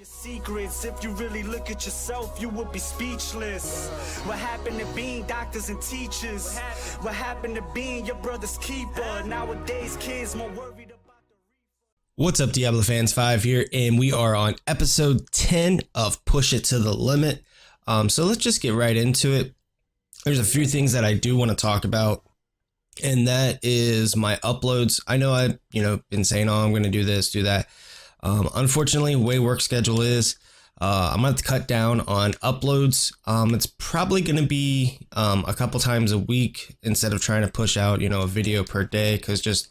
Secrets, if you really look at yourself, you would be speechless. What happened to being doctors and teachers? What happened to being your brother's keeper? Nowadays, kids more worried about the... What's up, Diablo fans? 5 here, and we are on episode 10 of Push It to the Limit. So let's just get right into it. There's a few things that I do want to talk about, and that is my uploads. I know I've been saying, oh, I'm going to do this, do that. Unfortunately, the way work schedule is, I'm going to have to cut down on uploads. It's probably going to be a couple times a week instead of trying to push out, a video per day, because just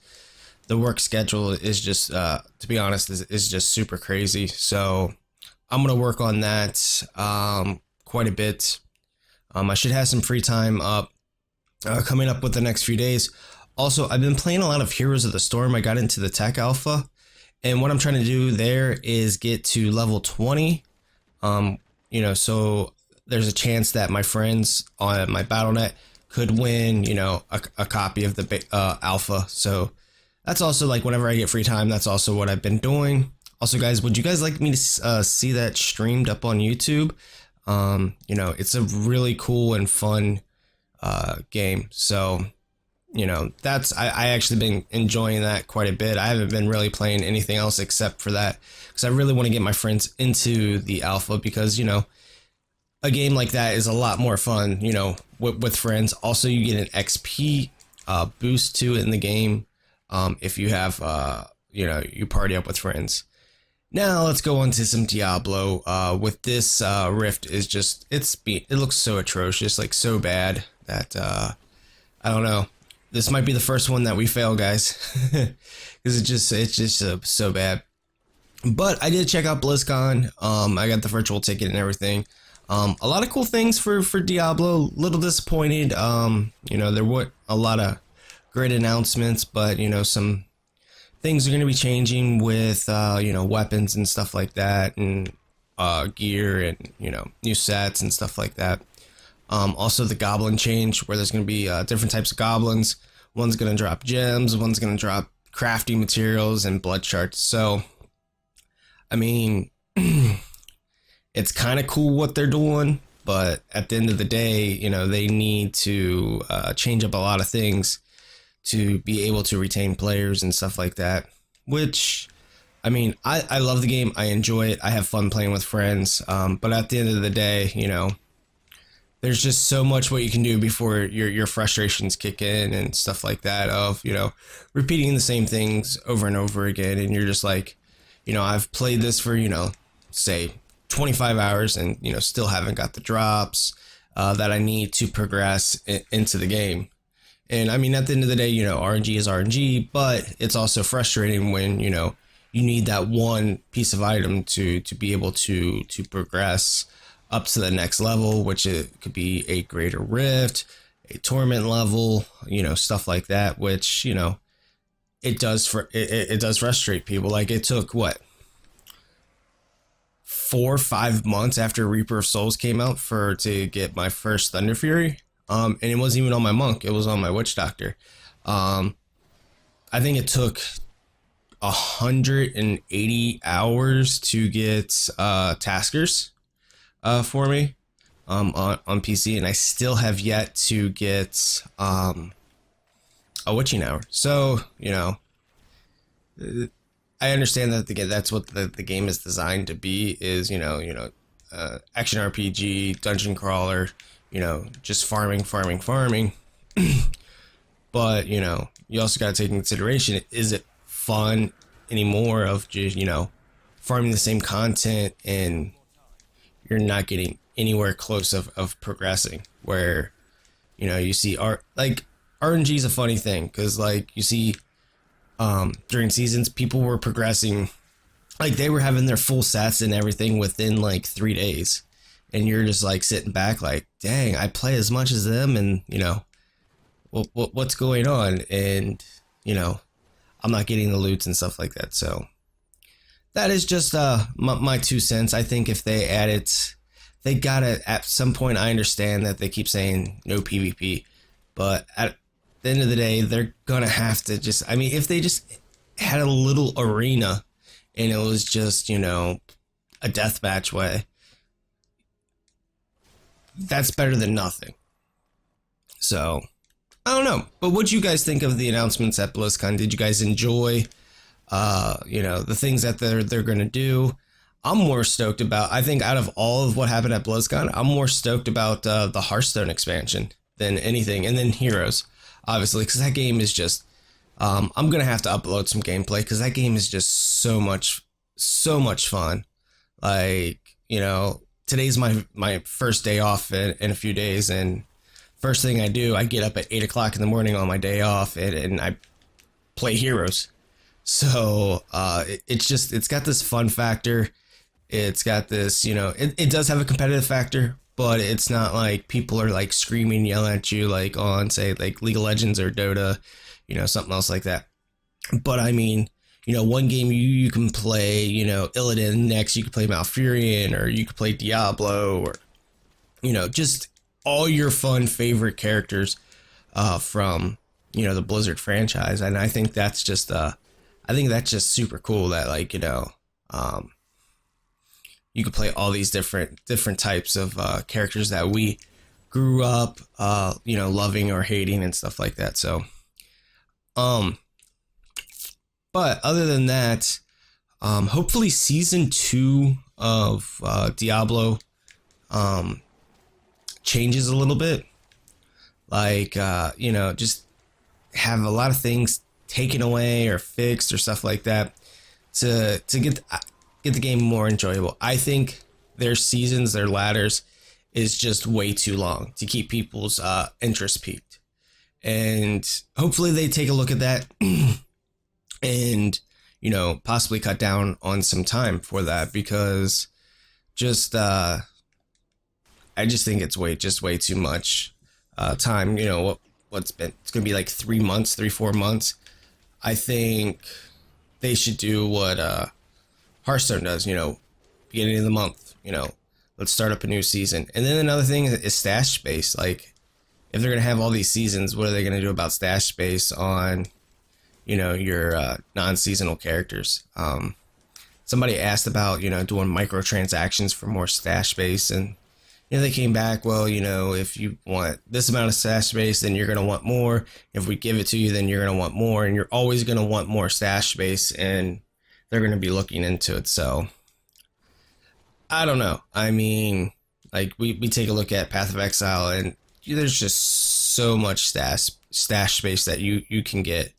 the work schedule is just, to be honest, is just super crazy. So I'm going to work on that quite a bit. I should have some free time coming up with the next few days. Also, I've been playing a lot of Heroes of the Storm. I got into the tech alpha. And what I'm trying to do there is get to level 20. So there's a chance that my friends on my BattleNet could win, a copy of the alpha. So that's also like whenever I get free time, that's also what I've been doing. Also, guys, would you guys like me to see that streamed up on YouTube? It's a really cool and fun game. So I actually been enjoying that quite a bit. I haven't been really playing anything else except for that, because I really want to get my friends into the alpha, because, a game like that is a lot more fun, with friends. Also, you get an XP boost too in the game if you have, you party up with friends. Now let's go on to some Diablo. With this rift is just, it looks so atrocious, like so bad that I don't know. This might be the first one that we fail, guys, because it's just so bad. But I did check out BlizzCon. I got the virtual ticket and everything. A lot of cool things for Diablo. Little disappointed. There weren't a lot of great announcements, but some things are going to be changing with weapons and stuff like that, and gear and new sets and stuff like that. Also the goblin change, where there's going to be different types of goblins. One's going to drop gems, one's going to drop crafting materials and blood charts. So, I mean, it's kind of cool what they're doing, but at the end of the day, they need to change up a lot of things to be able to retain players and stuff like that. Which, I mean, I love the game. I enjoy it. I have fun playing with friends. But at the end of the day, there's just so much what you can do before your frustrations kick in and stuff like that, of, repeating the same things over and over again. And you're just like, I've played this for, say 25 hours and, still haven't got the drops that I need to progress into the game. And I mean, at the end of the day, RNG is RNG, but it's also frustrating when, you need that one piece of item to be able to progress up to the next level, which it could be a greater rift, a torment level, stuff like that, which, it does frustrate people. Like, it took 4 or 5 months after Reaper of Souls came out to get my first Thunder Fury. And it wasn't even on my monk, it was on my witch doctor. I think it took 180 hours to get taskers for me on PC, and I still have yet to get a witching hour. So I understand that that's what the game is designed to be, is action RPG, dungeon crawler, just farming. But you also got to take into consideration, is it fun anymore of just farming the same content and you're not getting anywhere close of progressing, where you see RNG is a funny thing, because you see during seasons people were progressing, like they were having their full sets and everything within 3 days, and you're just sitting back like, dang, I play as much as them, and what's going on, and I'm not getting the loots and stuff like that. So that is just my 2 cents. I think if they added, they gotta, at some point, I understand that they keep saying no PvP, but at the end of the day, they're gonna have to just, if they just had a little arena and it was just, a deathmatch way, that's better than nothing. So I don't know, but what do you guys think of the announcements at BlizzCon? Did you guys enjoy, the things that they're going to do? I'm more stoked about, I think out of all of what happened at BlizzCon, I'm more stoked about the Hearthstone expansion than anything. And then Heroes, obviously, because that game is just, I'm going to have to upload some gameplay because that game is just so much fun. Like, today's my first day off in a few days. And first thing I do, I get up at 8 o'clock in the morning on my day off and I play Heroes. So it's got this fun factor. It's got this, it does have a competitive factor, but it's not like people are like screaming, yelling at you like on, say, like League of Legends or Dota, something else like that. But I mean, one game you can play, Illidan, next you can play Malfurion, or you could play Diablo, or, just all your fun favorite characters from, the Blizzard franchise. And I think that's just, super cool that, like, you could play all these different types of characters that we grew up, loving or hating and stuff like that. So, but other than that, hopefully season 2 of Diablo changes a little bit. Like, just have a lot of things taken away or fixed or stuff like that to get the game more enjoyable. I think their seasons, their ladders, is just way too long to keep people's interest peaked. And hopefully they take a look at that and, possibly cut down on some time for that, because just, I just think it's way too much time. It's going to be like 4 months. I think they should do what Hearthstone does, beginning of the month, let's start up a new season. And then another thing is stash space. Like, if they're going to have all these seasons, what are they going to do about stash space on, your non-seasonal characters? Somebody asked about, doing microtransactions for more stash space, and, they came back, well, if you want this amount of stash space, then you're going to want more. If we give it to you, then you're going to want more, and you're always going to want more stash space, and they're going to be looking into it. So I don't know. I mean, like, we take a look at Path of Exile, and there's just so much stash space that you can get.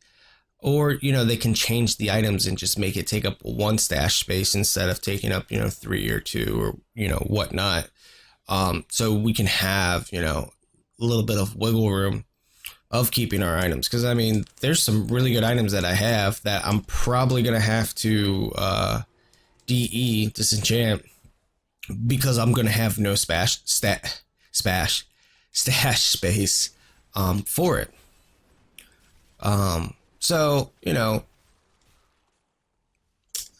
Or, they can change the items and just make it take up 1 stash space instead of taking up, 3 or 2 or, whatnot. So we can have, a little bit of wiggle room of keeping our items. Because, I mean, there's some really good items that I have that I'm probably going to have to disenchant, because I'm going to have no stash space for it. So,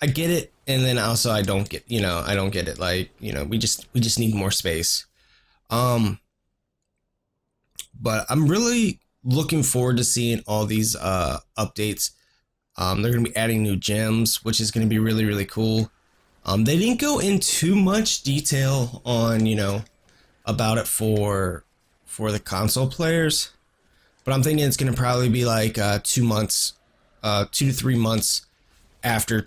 I get it. And then also I don't get it. Like, we just need more space. But I'm really looking forward to seeing all these updates. They're going to be adding new gems, which is going to be really, really cool. They didn't go in too much detail on, about it for the console players, but I'm thinking it's going to probably be like 2 months, 2 to 3 months after I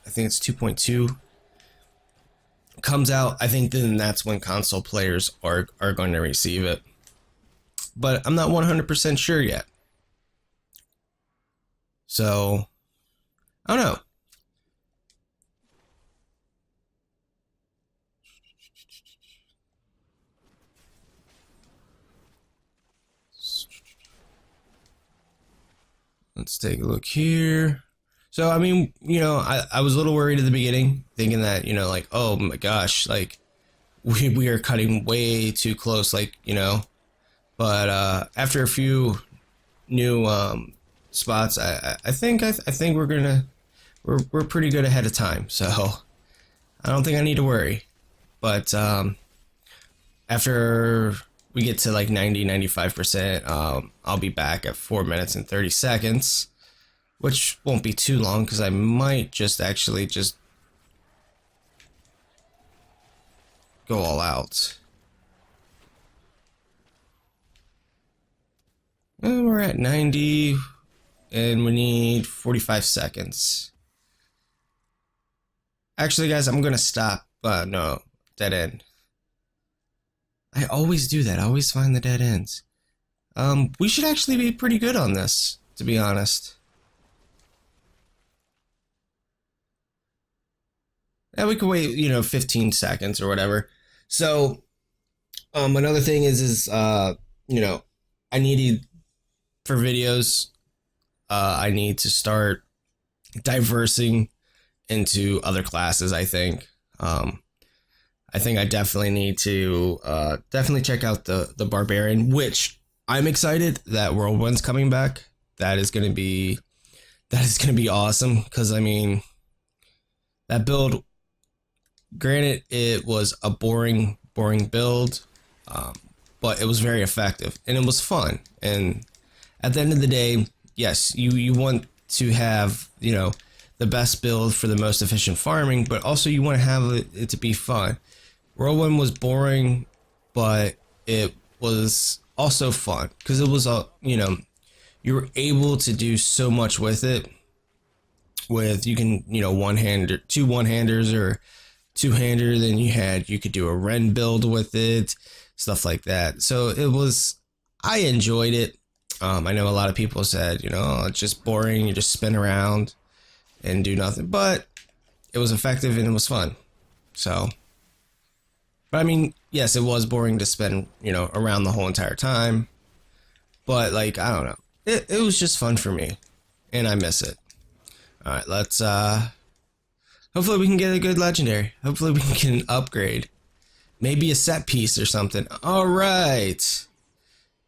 think it's 2.2 comes out. I think then that's when console players are going to receive it, but I'm not 100% sure yet. So I don't know. Let's take a look here. So, I mean, I was a little worried at the beginning, thinking that, like, oh my gosh, like, we are cutting way too close, like, but after a few new spots, I think we're pretty good ahead of time. So I don't think I need to worry. But after we get to like 95%, I'll be back at 4 minutes and 30 seconds, which won't be too long, because I might just actually just go all out. And we're at 90, and we need 45 seconds. Actually, guys, I'm gonna stop. No, dead end. I always do that. I always find the dead ends. We should actually be pretty good on this, to be honest. Yeah, we could wait, 15 seconds or whatever. So, another thing is, I needed, for videos, I need to start diversing into other classes, I think. I think I definitely need to, definitely check out the Barbarian, which I'm excited that Whirlwind's coming back. That is going to be awesome, because, I mean, that build, granted, it was a boring build, but it was very effective and it was fun. And at the end of the day, yes, you want to have, the best build for the most efficient farming, but also you want to have it to be fun. Whirlwind was boring, but it was also fun because it was you were able to do so much with it. With you can one-hander, two one-handers or two-hander, then you could do a Ren build with it, stuff like that. So I enjoyed it. I know a lot of people said, it's just boring, you just spin around and do nothing, but it was effective and it was fun. So, but I mean, yes, it was boring to spin, around the whole entire time, but I don't know, it was just fun for me and I miss it. All right, let's hopefully we can get a good legendary. Hopefully we can get an upgrade, maybe a set piece or something. All right,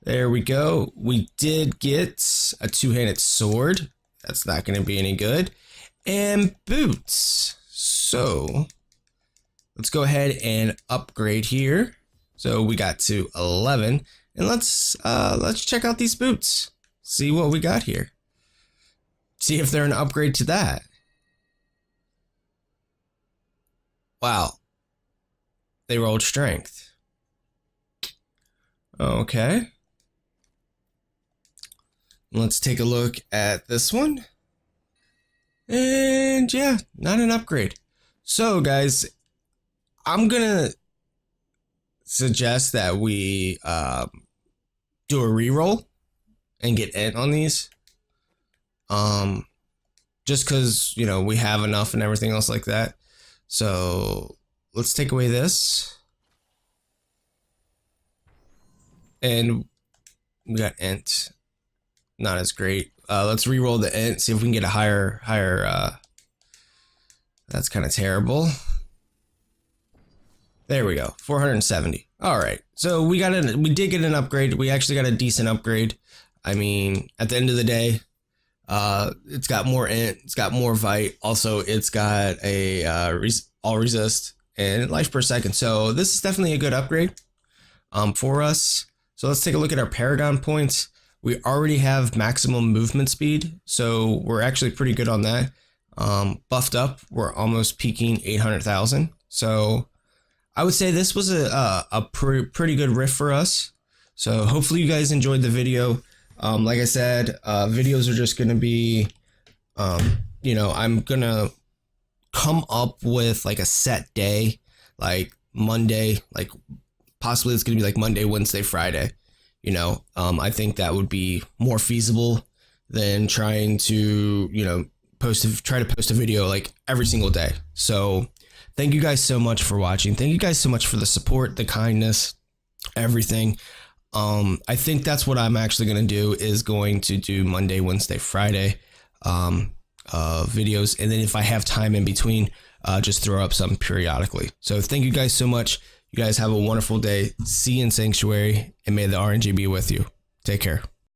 there we go. We did get a two-handed sword. That's not going to be any good. And boots. So let's go ahead and upgrade here. So we got to 11, and let's check out these boots. See what we got here. See if they're an upgrade to that. Wow. They rolled strength. Okay. Let's take a look at this one. And yeah, not an upgrade. So guys, I'm gonna suggest that we do a reroll and get in on these. Just because, we have enough and everything else like that. So let's take away this. And we got int. Not as great. Let's re-roll the int, see if we can get a higher that's kind of terrible. There we go, 470. All right, so we did get an upgrade. We actually got a decent upgrade. I mean, at the end of the day, it's got more int, it's got more vite. Also, it's got a all resist and life per second. So this is definitely a good upgrade for us. So let's take a look at our Paragon points. We already have maximum movement speed, so we're actually pretty good on that. Buffed up, we're almost peaking 800,000. So I would say this was a pretty good riff for us. So hopefully you guys enjoyed the video. Like I said, videos are just going to be, I'm going to come up with a set day, like Monday, possibly it's going to be Monday, Wednesday, Friday. I think that would be more feasible than trying to, try to post a video every single day. So thank you guys so much for watching. Thank you guys so much for the support, the kindness, everything. I think that's what I'm actually going to do, is going to do Monday, Wednesday, Friday, videos. And then if I have time in between, just throw up some periodically. So thank you guys so much. You guys have a wonderful day. See you in Sanctuary, and may the RNG be with you. Take care.